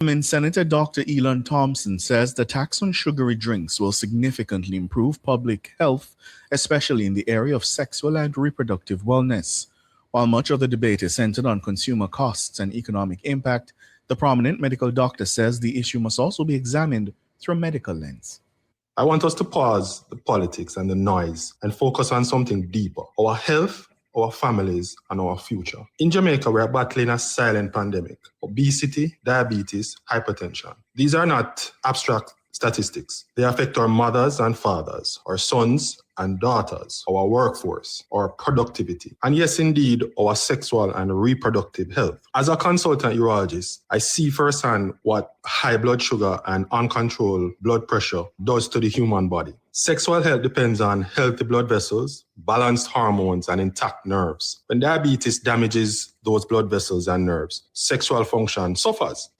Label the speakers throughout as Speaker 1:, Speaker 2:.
Speaker 1: Senator Dr. Elon Thompson says the tax on sugary drinks will significantly improve public health, especially in the area of sexual and reproductive wellness. While much of the debate is centered on consumer costs and economic impact, the prominent medical doctor says the issue must also be examined through a medical lens.
Speaker 2: I want us to pause the politics and the noise and focus on something deeper: our health, our families, and our future. In Jamaica, we are battling a silent pandemic: obesity, diabetes, hypertension. These are not abstract statistics. They affect our mothers and fathers, our sons and daughters, our workforce, our productivity, and yes, indeed, our sexual and reproductive health. As a consultant urologist, I see firsthand what high blood sugar and uncontrolled blood pressure does to the human body. Sexual health depends on healthy blood vessels, balanced hormones, and intact nerves. When diabetes damages those blood vessels and nerves, sexual function suffers.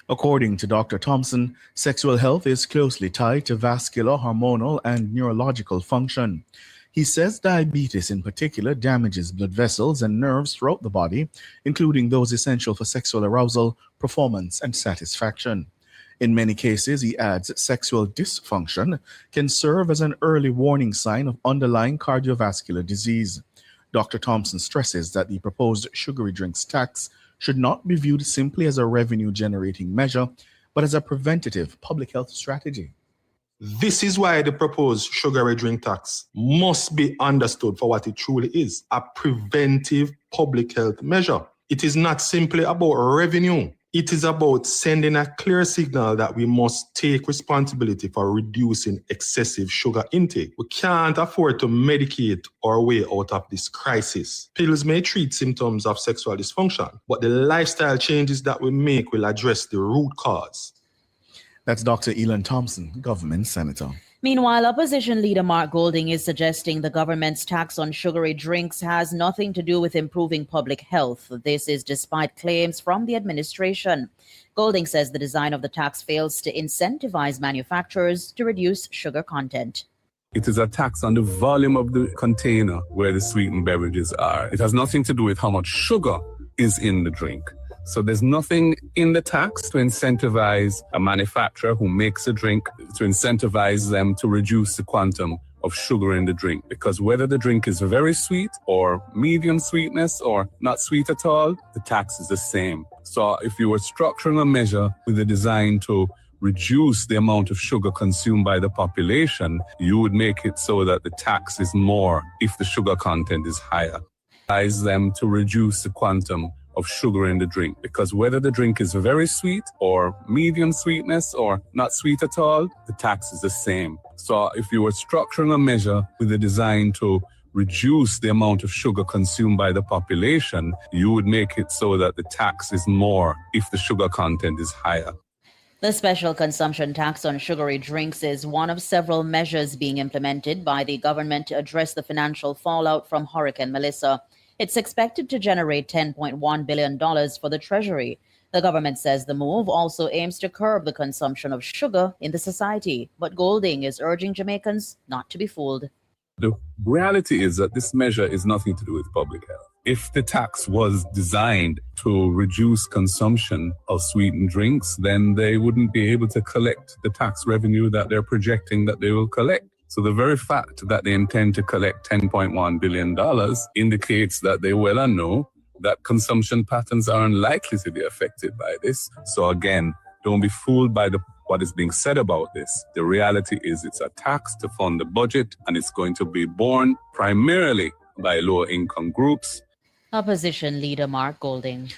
Speaker 1: According to Dr. Thompson, sexual health is closely tied to vascular, hormonal, and neurological function. He says diabetes in particular damages blood vessels and nerves throughout the body, including those essential for sexual arousal, performance, and satisfaction. In many cases, he adds, sexual dysfunction can serve as an early warning sign of underlying cardiovascular disease. Dr. Thompson stresses that the proposed sugary drinks tax should not be viewed simply as a revenue-generating measure, but as a preventative public health strategy.
Speaker 2: This is why the proposed sugary drink tax must be understood for what it truly is: a preventive public health measure. It is not simply about revenue. It is about sending a clear signal that we must take responsibility for reducing excessive sugar intake. We can't afford to medicate our way out of this crisis. Pills may treat symptoms of sexual dysfunction, but the lifestyle changes that we make will address the root cause.
Speaker 1: That's Dr. Elon Thompson, government senator.
Speaker 3: Meanwhile, opposition leader Mark Golding is suggesting the government's tax on sugary drinks has nothing to do with improving public health. This is despite claims from the administration. Golding says the design of the tax fails to incentivize manufacturers to reduce sugar content.
Speaker 4: It is a tax on the volume of the container where the sweetened beverages are. It has nothing to do with how much sugar is in the drink. So there's nothing in the tax to incentivize a manufacturer who makes a drink, to incentivize them to reduce the quantum of sugar in the drink. Because whether the drink is very sweet or medium sweetness or not sweet at all, the tax is the same. So if you were structuring a measure with a design to reduce the amount of sugar consumed by the population, you would make it so that the tax is more if the sugar content is higher. Advise them to reduce the quantum of sugar in the drink, because whether the drink is very sweet or medium sweetness or not sweet at all, the tax is the same. So if you were structuring a measure with a design to reduce the amount of sugar consumed by the population, you would make it so that the tax is more if the sugar content is higher.
Speaker 3: The special consumption tax on sugary drinks is one of several measures being implemented by the government to address the financial fallout from Hurricane Melissa. It's expected to generate $10.1 billion for the Treasury. The government says the move also aims to curb the consumption of sugar in the society. But Golding is urging Jamaicans not to be fooled.
Speaker 4: The reality is that this measure is nothing to do with public health. If the tax was designed to reduce consumption of sweetened drinks, then they wouldn't be able to collect the tax revenue that they're projecting that they will collect. So the very fact that they intend to collect $10.1 billion indicates that they well know that consumption patterns are unlikely to be affected by this. So again, don't be fooled by what is being said about this. The reality is it's a tax to fund the budget, and it's going to be borne primarily by lower income groups.
Speaker 3: Opposition leader Mark Golding.